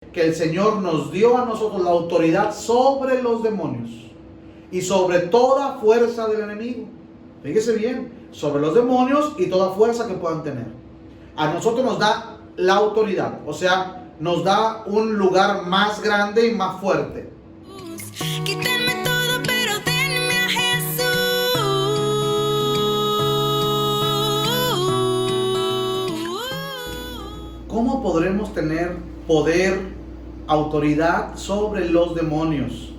que el Señor nos dio a nosotros la autoridad sobre los demonios y sobre toda fuerza del enemigo. Fíjese bien, sobre los demonios y toda fuerza que puedan tener. A nosotros nos da la autoridad, o sea, nos da un lugar más grande y más fuerte. Quítame todo, pero denme a Jesús. ¿Cómo podremos tener poder, autoridad sobre los demonios?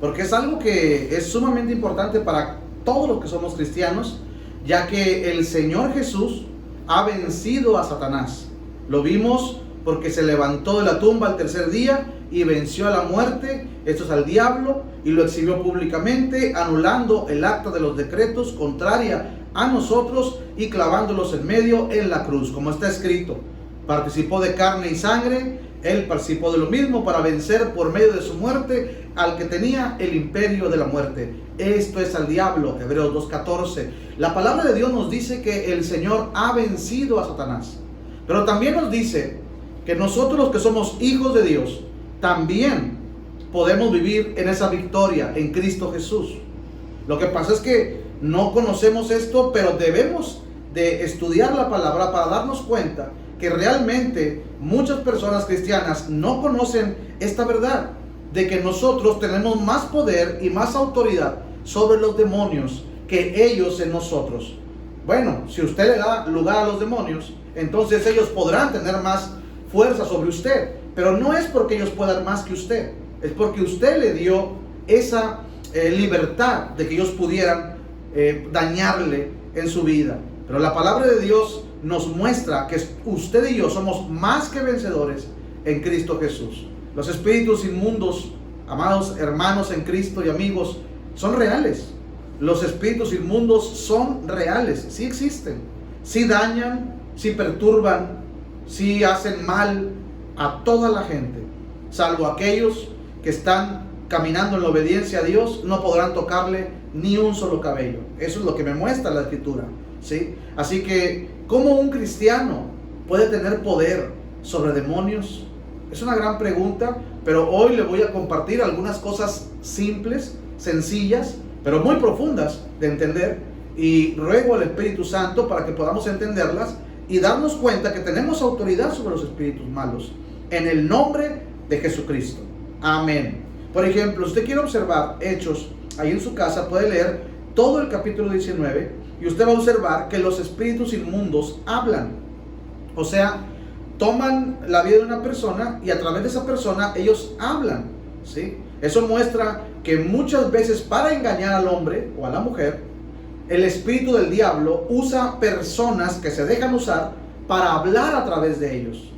Porque es algo que es sumamente importante para todos los que somos cristianos, ya que el Señor Jesús ha vencido a Satanás. Lo vimos porque se levantó de la tumba al tercer día y venció a la muerte, esto es al diablo, y lo exhibió públicamente, anulando el acta de los decretos contraria a nosotros y clavándolos en medio en la cruz, como está escrito. Participó de carne y sangre, él participó de lo mismo para vencer por medio de su muerte al que tenía el imperio de la muerte. Esto es al diablo, Hebreos 2:14. La palabra de Dios nos dice que el Señor ha vencido a Satanás, pero también nos dice que nosotros, los que somos hijos de Dios, también podemos vivir en esa victoria en Cristo Jesús. Lo que pasa es que no conocemos esto, pero debemos de estudiar la palabra para darnos cuenta que realmente muchas personas cristianas no conocen esta verdad, de que nosotros tenemos más poder y más autoridad sobre los demonios que ellos en nosotros. Bueno, si usted le da lugar a los demonios, entonces ellos podrán tener más fuerza sobre usted, pero no es porque ellos puedan más que usted, es porque usted le dio esa libertad de que ellos pudieran dañarle en su vida. Pero la palabra de Dios nos muestra que usted y yo somos más que vencedores en Cristo Jesús. Los espíritus inmundos, amados hermanos en Cristo y amigos, son reales. Los espíritus inmundos son reales, sí existen, sí dañan, sí perturban, sí hacen mal a toda la gente, salvo aquellos que están caminando en la obediencia a Dios, no podrán tocarle ni un solo cabello. Eso es lo que me muestra la Escritura, ¿sí? Así que, ¿cómo un cristiano puede tener poder sobre demonios? Es una gran pregunta, pero hoy le voy a compartir algunas cosas simples, sencillas, pero muy profundas de entender, y ruego al Espíritu Santo para que podamos entenderlas y darnos cuenta que tenemos autoridad sobre los espíritus malos, en el nombre de Jesucristo. Amén. Por ejemplo, si usted quiere observar Hechos, ahí en su casa puede leer todo el capítulo 19, y usted va a observar que los espíritus inmundos hablan. O sea, toman la vida de una persona y a través de esa persona ellos hablan, ¿sí? Eso muestra que muchas veces, para engañar al hombre o a la mujer, el espíritu del diablo usa personas que se dejan usar para hablar a través de ellos.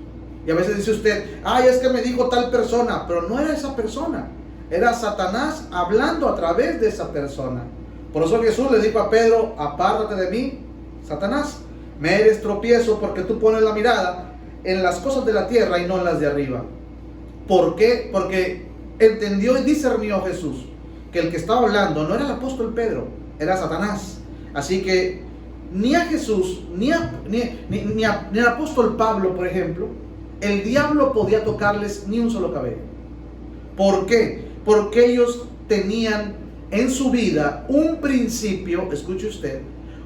Y a veces dice usted, ay, es que me dijo tal persona, pero no era esa persona, era Satanás hablando a través de esa persona. Por eso Jesús le dijo a Pedro, apártate de mí, Satanás, me eres tropiezo porque tú pones la mirada en las cosas de la tierra y no en las de arriba. ¿Por qué? Porque entendió y discernió Jesús que el que estaba hablando no era el apóstol Pedro, era Satanás. Así que ni a Jesús, ni al apóstol Pablo, por ejemplo, el diablo podía tocarles ni un solo cabello. ¿Por qué? Porque ellos tenían en su vida un principio, escuche usted,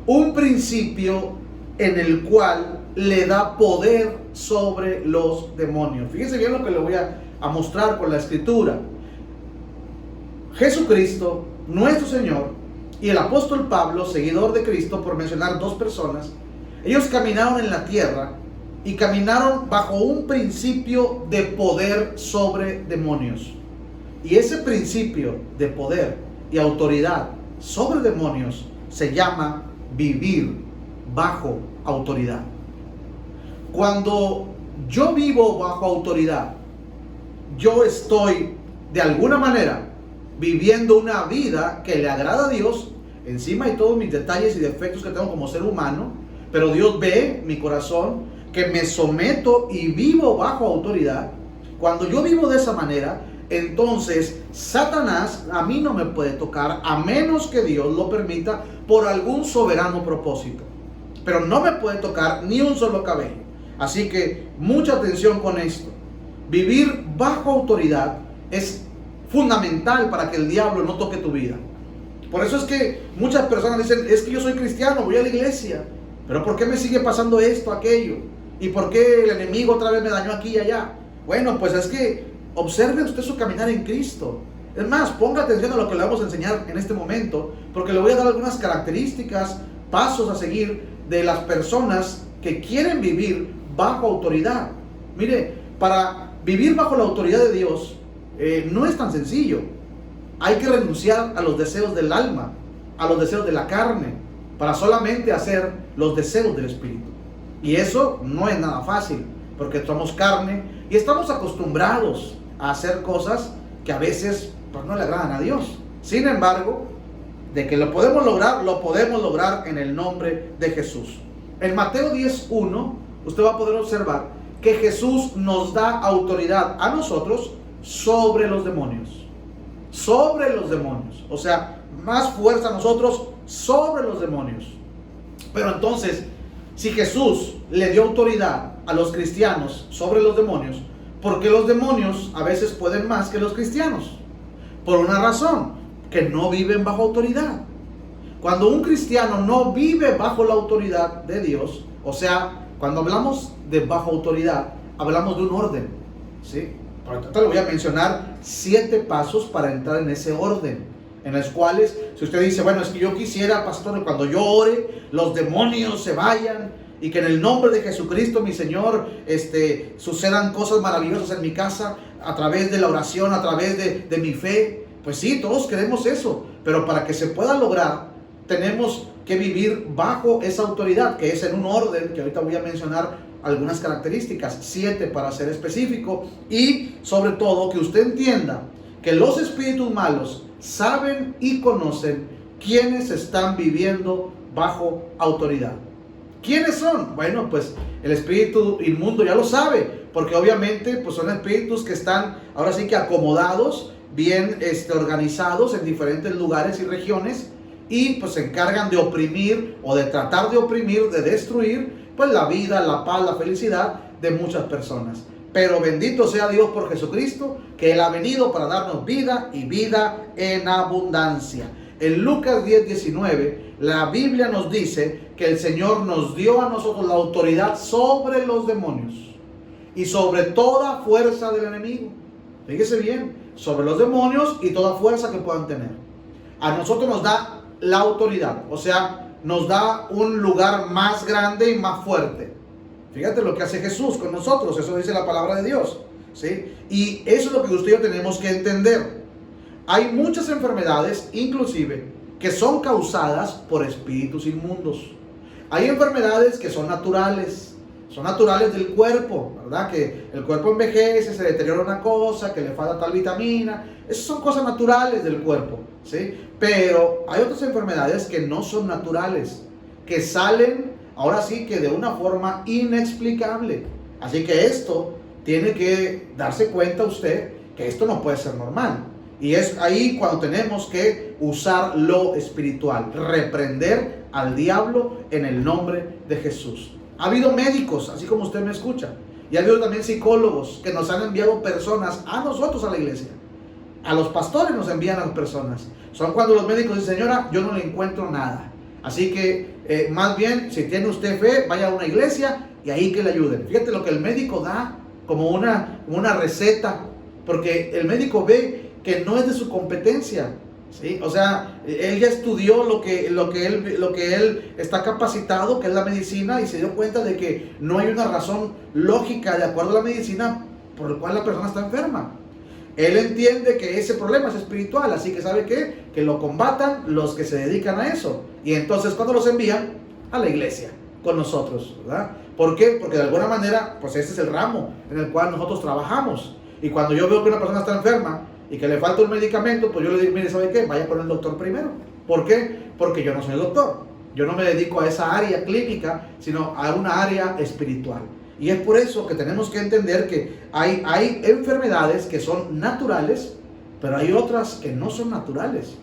un principio en el cual le da poder sobre los demonios. Fíjese bien lo que le voy a mostrar con la Escritura. Jesucristo, nuestro Señor, y el apóstol Pablo, seguidor de Cristo, por mencionar dos personas, ellos caminaron en la tierra y caminaron bajo un principio de poder sobre demonios. Y ese principio de poder y autoridad sobre demonios se llama vivir bajo autoridad. Cuando yo vivo bajo autoridad, yo estoy de alguna manera viviendo una vida que le agrada a Dios, encima de todos mis detalles y defectos que tengo como ser humano, pero Dios ve mi corazón, que me someto y vivo bajo autoridad. Cuando yo vivo de esa manera, entonces Satanás a mí no me puede tocar, a menos que Dios lo permita por algún soberano propósito. Pero no me puede tocar ni un solo cabello. Así que mucha atención con esto. Vivir bajo autoridad es fundamental para que el diablo no toque tu vida. Por eso es que muchas personas dicen, es que yo soy cristiano, voy a la iglesia, pero ¿por qué me sigue pasando esto, aquello? ¿Y por qué el enemigo otra vez me dañó aquí y allá? Bueno, pues es que observe usted su caminar en Cristo. Es más, ponga atención a lo que le vamos a enseñar en este momento, porque le voy a dar algunas características, pasos a seguir de las personas que quieren vivir bajo autoridad. Mire, para vivir bajo la autoridad de Dios no es tan sencillo. Hay que renunciar a los deseos del alma, a los deseos de la carne, para solamente hacer los deseos del Espíritu. Y eso no es nada fácil, porque somos carne y estamos acostumbrados a hacer cosas que a veces pues, no le agradan a Dios. Sin embargo, de que lo podemos lograr en el nombre de Jesús. En Mateo 10:1, usted va a poder observar que Jesús nos da autoridad a nosotros sobre los demonios. Sobre los demonios. O sea, más fuerza a nosotros sobre los demonios. Pero entonces, si Jesús le dio autoridad a los cristianos sobre los demonios, ¿por qué los demonios a veces pueden más que los cristianos? Por una razón, que no viven bajo autoridad. Cuando un cristiano no vive bajo la autoridad de Dios, o sea, cuando hablamos de bajo autoridad, hablamos de un orden, ¿sí? Por lo tanto, le voy a mencionar 7 pasos para entrar en ese orden, en los cuales, si usted dice, bueno, es que yo quisiera, pastor, que cuando yo ore, los demonios se vayan, y que en el nombre de Jesucristo, mi Señor, sucedan cosas maravillosas en mi casa, a través de la oración, a través de mi fe. Pues sí, todos queremos eso, pero para que se pueda lograr, tenemos que vivir bajo esa autoridad, que es en un orden, que ahorita voy a mencionar algunas características, 7 para ser específico, y sobre todo que usted entienda que los espíritus malos saben y conocen quiénes están viviendo bajo autoridad. ¿Quiénes son? Bueno, pues el espíritu inmundo ya lo sabe, porque obviamente pues son espíritus que están ahora sí que acomodados, bien organizados en diferentes lugares y regiones, y pues se encargan de oprimir o de tratar de oprimir, de destruir pues la vida, la paz, la felicidad de muchas personas. Pero bendito sea Dios por Jesucristo, que Él ha venido para darnos vida y vida en abundancia. En Lucas 10:19, la Biblia nos dice que el Señor nos dio a nosotros la autoridad sobre los demonios y sobre toda fuerza del enemigo. Fíjese bien, sobre los demonios y toda fuerza que puedan tener. A nosotros nos da la autoridad, o sea, nos da un lugar más grande y más fuerte. Fíjate lo que hace Jesús con nosotros, eso dice la palabra de Dios, ¿sí? Y eso es lo que usted y yo tenemos que entender. Hay muchas enfermedades, inclusive, que son causadas por espíritus inmundos. Hay enfermedades que son naturales del cuerpo, ¿verdad? Que el cuerpo envejece, se deteriora una cosa, que le falta tal vitamina. Esas son cosas naturales del cuerpo, ¿sí? Pero hay otras enfermedades que no son naturales, que salen, ahora sí que de una forma inexplicable. Así que esto tiene que darse cuenta usted que esto no puede ser normal. Y es ahí cuando tenemos que usar lo espiritual, reprender al diablo en el nombre de Jesús. Ha habido médicos, así como usted me escucha, y ha habido también psicólogos que nos han enviado personas a nosotros a la iglesia. A los pastores nos envían a las personas. Son cuando los médicos dicen, señora, yo no le encuentro nada. Así que más bien, si tiene usted fe, vaya a una iglesia y ahí que le ayuden. Fíjate lo que el médico da como una receta, porque el médico ve que no es de su competencia, ¿sí? O sea, él ya estudió lo que él está capacitado, que es la medicina, y se dio cuenta de que no hay una razón lógica de acuerdo a la medicina por la cual la persona está enferma. Él entiende que ese problema es espiritual, así que ¿sabe qué? Que lo combatan los que se dedican a eso. Y entonces cuando los envían a la iglesia con nosotros, ¿verdad? ¿Por qué? Porque de alguna manera, pues este es el ramo en el cual nosotros trabajamos. Y cuando yo veo que una persona está enferma y que le falta un medicamento, pues yo le digo, mire, ¿sabe qué? Vaya con el doctor primero. ¿Por qué? Porque yo no soy doctor. Yo no me dedico a esa área clínica, sino a una área espiritual. Y es por eso que tenemos que entender que hay enfermedades que son naturales, pero hay otras que no son naturales.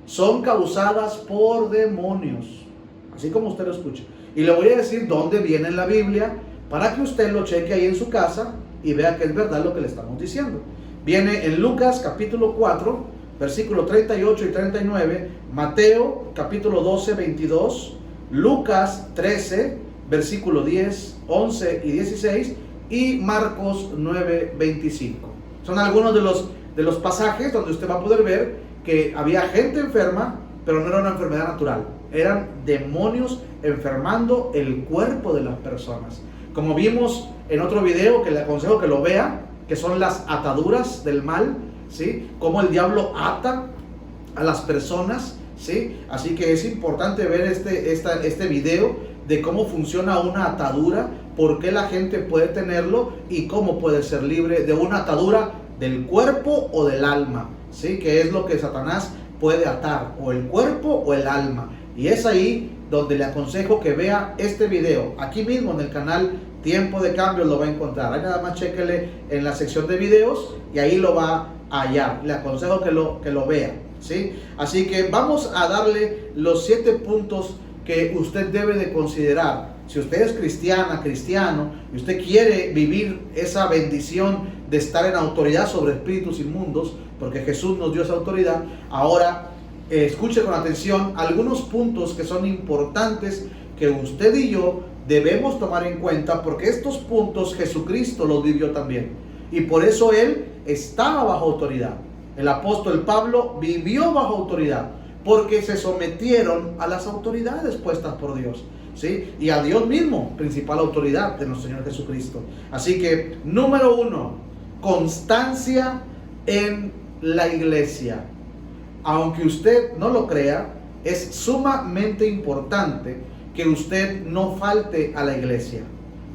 Son causadas por demonios, así como usted lo escucha. Y le voy a decir dónde viene en la Biblia, para que usted lo cheque ahí en su casa y vea que es verdad lo que le estamos diciendo. Viene en Lucas capítulo 4, versículos 38 y 39, Mateo capítulo 12, 22, Lucas 13, versículo 10, 11 y 16, y Marcos 9, 25. Son algunos de los pasajes donde usted va a poder ver que había gente enferma, pero no era una enfermedad natural. Eran demonios enfermando el cuerpo de las personas. Como vimos en otro video, que le aconsejo que lo vea, que son las ataduras del mal, ¿sí? Cómo el diablo ata a las personas, ¿sí? Así que es importante ver este video de cómo funciona una atadura, por qué la gente puede tenerlo y cómo puede ser libre de una atadura del cuerpo o del alma, ¿sí? Que es lo que Satanás puede atar, o el cuerpo o el alma. Y es ahí donde le aconsejo que vea este video. Aquí mismo en el canal Tiempo de Cambio lo va a encontrar. Ahí nada más chéquele en la sección de videos y ahí lo va a hallar. Le aconsejo que lo vea, ¿sí? Así que vamos a darle los 7 puntos que usted debe de considerar. Si usted es cristiana, cristiano, y usted quiere vivir esa bendición de estar en autoridad sobre espíritus inmundos, porque Jesús nos dio esa autoridad, ahora escuche con atención algunos puntos que son importantes que usted y yo debemos tomar en cuenta, porque estos puntos Jesucristo los vivió también. Y por eso Él estaba bajo autoridad. El apóstol Pablo vivió bajo autoridad, porque se sometieron a las autoridades puestas por Dios, ¿sí? Y a Dios mismo, principal autoridad de nuestro Señor Jesucristo. Así que, número 1, constancia en la iglesia. Aunque usted no lo crea, es sumamente importante que usted no falte a la iglesia,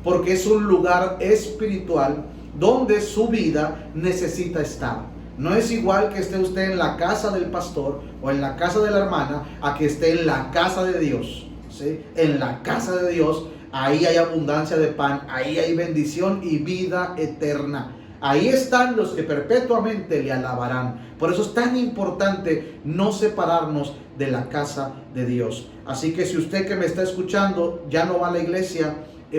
porque es un lugar espiritual donde su vida necesita estar. No es igual que esté usted en la casa del pastor o en la casa de la hermana a que esté en la casa de Dios, ¿sí? En la casa de Dios, ahí hay abundancia de pan, ahí hay bendición y vida eterna. Ahí están los que perpetuamente le alabarán. Por eso es tan importante no separarnos de la casa de Dios. Así que si usted que me está escuchando ya no va a la iglesia,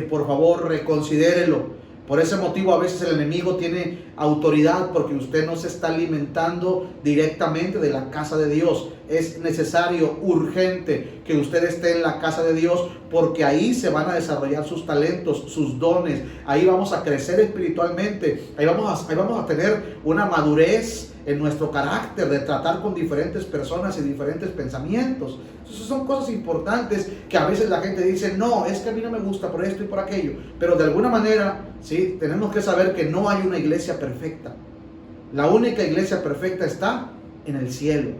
por favor reconsidérelo. Por ese motivo a veces el enemigo tiene autoridad, porque usted no se está alimentando directamente de la casa de Dios. Es necesario, urgente, que usted esté en la casa de Dios, porque ahí se van a desarrollar sus talentos, sus dones. Ahí vamos a crecer espiritualmente. Ahí vamos a tener una madurez en nuestro carácter de tratar con diferentes personas y diferentes pensamientos. Esas son cosas importantes que a veces la gente dice, no, es que a mí no me gusta por esto y por aquello. Pero de alguna manera, ¿sí? Tenemos que saber que no hay una iglesia perfecta. La única iglesia perfecta está en el cielo,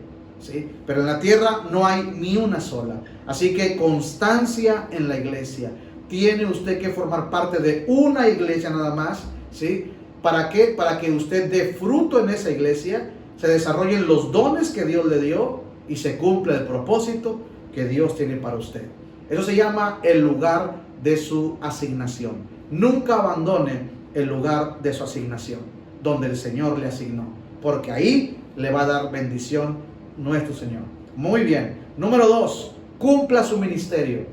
¿sí? Pero en la tierra no hay ni una sola. Así que constancia en la iglesia. Tiene usted que formar parte de una iglesia nada más, ¿sí? ¿Para qué? Para que usted dé fruto en esa iglesia, se desarrollen los dones que Dios le dio y se cumpla el propósito que Dios tiene para usted. Eso se llama el lugar de su asignación. Nunca abandone el lugar de su asignación, donde el Señor le asignó, porque ahí le va a dar bendición nuestro Señor. Muy bien. Número 2, cumpla su ministerio.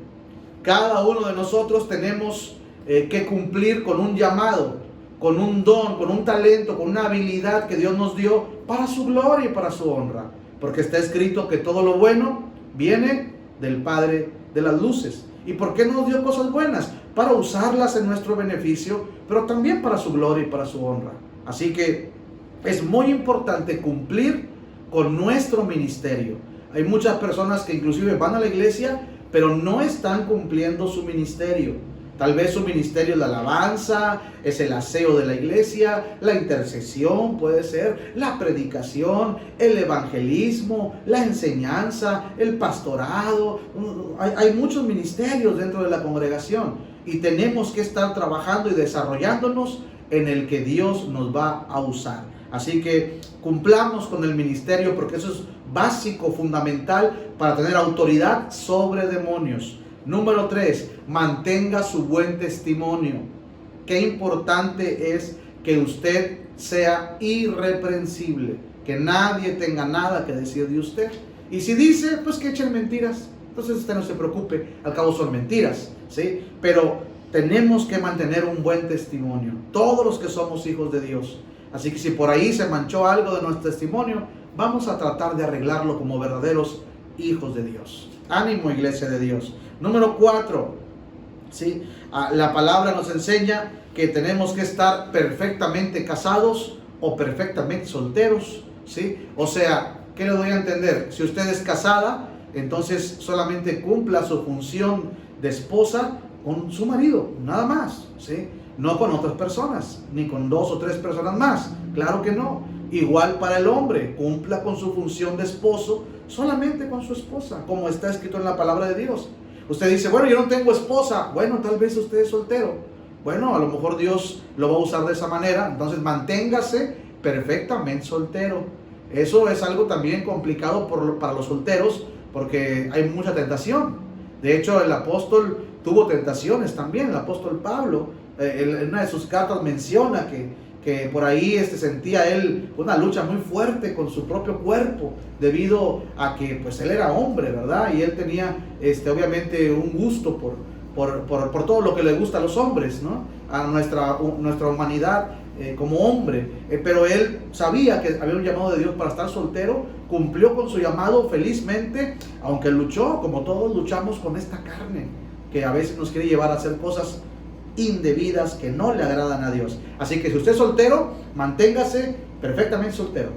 Cada uno de nosotros tenemos que cumplir con un llamado, con un don, con un talento, con una habilidad que Dios nos dio para su gloria y para su honra. Porque está escrito que todo lo bueno viene del Padre de las luces. ¿Y por qué nos dio cosas buenas? Para usarlas en nuestro beneficio, pero también para su gloria y para su honra. Así que es muy importante cumplir con nuestro ministerio. Hay muchas personas que inclusive van a la iglesia, pero no están cumpliendo su ministerio. Tal vez su ministerio es la alabanza, es el aseo de la iglesia, la intercesión puede ser, la predicación, el evangelismo, la enseñanza, el pastorado. Hay muchos ministerios dentro de la congregación y tenemos que estar trabajando y desarrollándonos en el que Dios nos va a usar. Así que cumplamos con el ministerio, porque eso es básico, fundamental para tener autoridad sobre demonios. Número 3, mantenga su buen testimonio. Qué importante es que usted sea irreprensible, que nadie tenga nada que decir de usted. Y si dice, pues que echen mentiras, entonces usted no se preocupe, al cabo son mentiras, ¿sí? Pero tenemos que mantener un buen testimonio, todos los que somos hijos de Dios. Así que si por ahí se manchó algo de nuestro testimonio, vamos a tratar de arreglarlo como verdaderos hijos de Dios. Ánimo, iglesia de Dios. Número 4, ¿sí? La palabra nos enseña que tenemos que estar perfectamente casados o perfectamente solteros, ¿sí? O sea, ¿qué le doy a entender? Si usted es casada, entonces solamente cumpla su función de esposa con su marido, nada más, ¿sí? No con otras personas, ni con 2 o 3 personas más, claro que no. Igual para el hombre, cumpla con su función de esposo solamente con su esposa, como está escrito en la palabra de Dios. Usted dice, bueno, yo no tengo esposa. Bueno, tal vez usted es soltero. Bueno, a lo mejor Dios lo va a usar de esa manera. Entonces manténgase perfectamente soltero. Eso es algo también complicado para los solteros, porque hay mucha tentación. De hecho, el apóstol tuvo tentaciones también. El apóstol Pablo, en una de sus cartas menciona que por ahí sentía él una lucha muy fuerte con su propio cuerpo, debido a que pues él era hombre, ¿verdad? Y él tenía obviamente un gusto por todo lo que le gusta a los hombres, ¿no? A nuestra humanidad como hombre. Pero él sabía que había un llamado de Dios para estar soltero, cumplió con su llamado felizmente, aunque luchó, como todos luchamos con esta carne, que a veces nos quiere llevar a hacer cosas indebidas que no le agradan a Dios. Así que si usted es soltero, manténgase perfectamente soltero.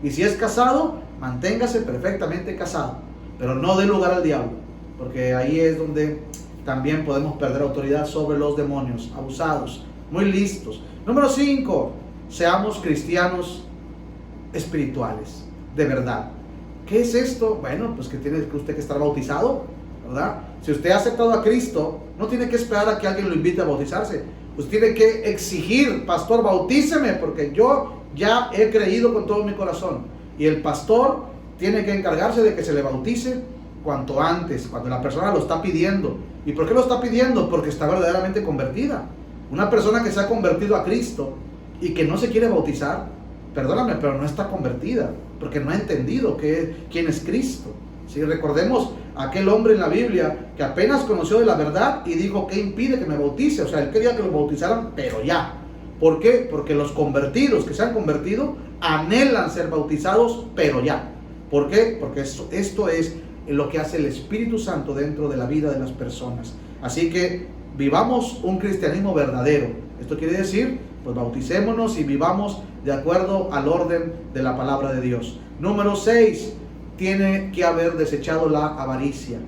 Y si es casado, manténgase perfectamente casado. Pero no dé lugar al diablo, porque ahí es donde también podemos perder autoridad sobre los demonios, abusados, muy listos. Número 5, seamos cristianos espirituales, de verdad. ¿Qué es esto? Bueno, pues que tiene usted que estar bautizado, ¿verdad? Si usted ha aceptado a Cristo, no tiene que esperar a que alguien lo invite a bautizarse. Usted tiene que exigir, pastor, bautíceme, porque yo ya he creído con todo mi corazón. Y el pastor tiene que encargarse de que se le bautice cuanto antes, cuando la persona lo está pidiendo. ¿Y por qué lo está pidiendo? Porque está verdaderamente convertida. Una persona que se ha convertido a Cristo y que no se quiere bautizar, perdóname, pero no está convertida, porque no ha entendido quién es Cristo. Si recordemos a aquel hombre en la Biblia que apenas conoció de la verdad y dijo, ¿qué impide que me bautice? O sea, él quería que lo bautizaran, pero ya. ¿Por qué? Porque los convertidos que se han convertido anhelan ser bautizados, pero ya. ¿Por qué? Porque esto es lo que hace el Espíritu Santo dentro de la vida de las personas. Así que vivamos un cristianismo verdadero. Esto quiere decir, pues bauticémonos y vivamos de acuerdo al orden de la palabra de Dios. Número 6, tiene que haber desechado la avaricia,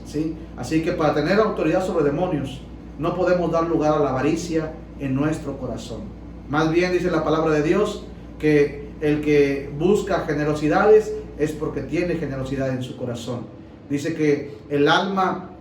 ¿sí? Así que para tener autoridad sobre demonios, no podemos dar lugar a la avaricia en nuestro corazón. Más bien dice la palabra de Dios que el que busca generosidades es porque tiene generosidad en su corazón. Dice que el alma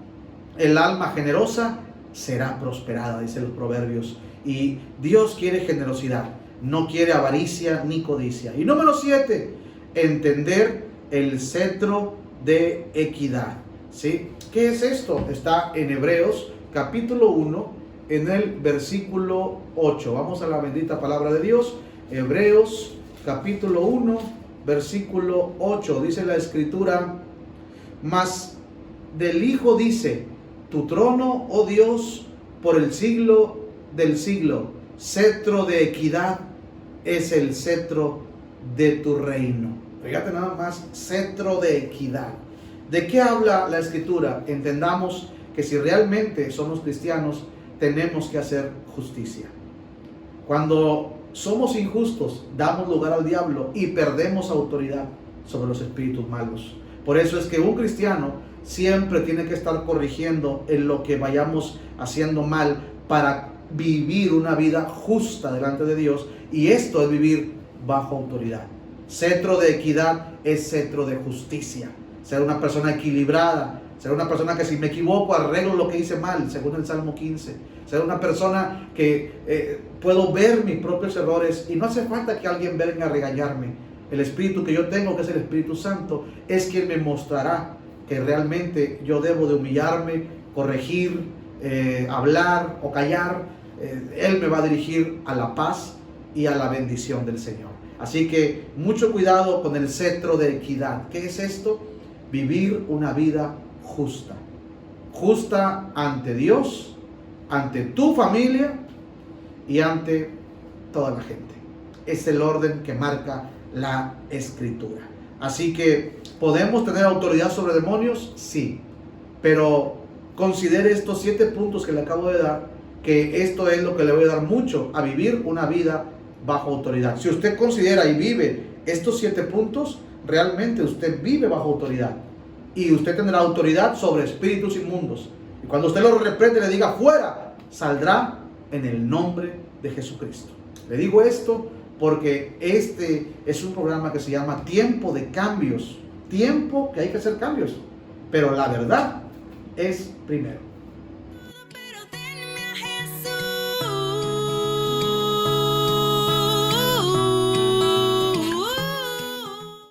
generosa será prosperada, dice los proverbios. Y Dios quiere generosidad, no quiere avaricia ni codicia. Y número 7, entender el cetro de equidad, ¿sí? ¿Qué es esto? Está en Hebreos capítulo 1, en el versículo 8. Vamos a la bendita palabra de Dios. Hebreos capítulo 1, versículo 8. Dice la escritura, mas del Hijo dice, tu trono, oh Dios, por el siglo del siglo, cetro de equidad es el cetro de tu reino. Fíjate nada más, cetro de equidad. ¿De qué habla la escritura? Entendamos que si realmente somos cristianos, tenemos que hacer justicia. Cuando somos injustos, damos lugar al diablo y perdemos autoridad sobre los espíritus malos. Por eso es que un cristiano siempre tiene que estar corrigiendo en lo que vayamos haciendo mal para vivir una vida justa delante de Dios, y esto es vivir bajo autoridad. Cetro de equidad es cetro de justicia. Ser una persona equilibrada, ser una persona que si me equivoco arreglo lo que hice mal, según el Salmo 15. Ser una persona que puedo ver mis propios errores y no hace falta que alguien venga a regañarme. El Espíritu que yo tengo, que es el Espíritu Santo, es quien me mostrará que realmente yo debo de humillarme, corregir, hablar o callar. Él me va a dirigir a la paz y a la bendición del Señor. Así que mucho cuidado con el cetro de equidad. ¿Qué es esto? Vivir una vida justa. Justa ante Dios ante tu familia y ante toda la gente. Es el orden que marca la Escritura. Así que, ¿podemos tener autoridad sobre demonios? Sí, pero considere estos 7 puntos que le acabo de dar, que esto es lo que le voy a dar mucho a vivir una vida bajo autoridad. Si usted considera y vive estos 7 puntos, realmente usted vive bajo autoridad. Y usted tendrá autoridad sobre espíritus inmundos. Y cuando usted lo reprende, le diga fuera, saldrá en el nombre de Jesucristo. Le digo esto porque este es un programa que se llama Tiempo de Cambios. Tiempo que hay que hacer cambios. Pero la verdad es primero.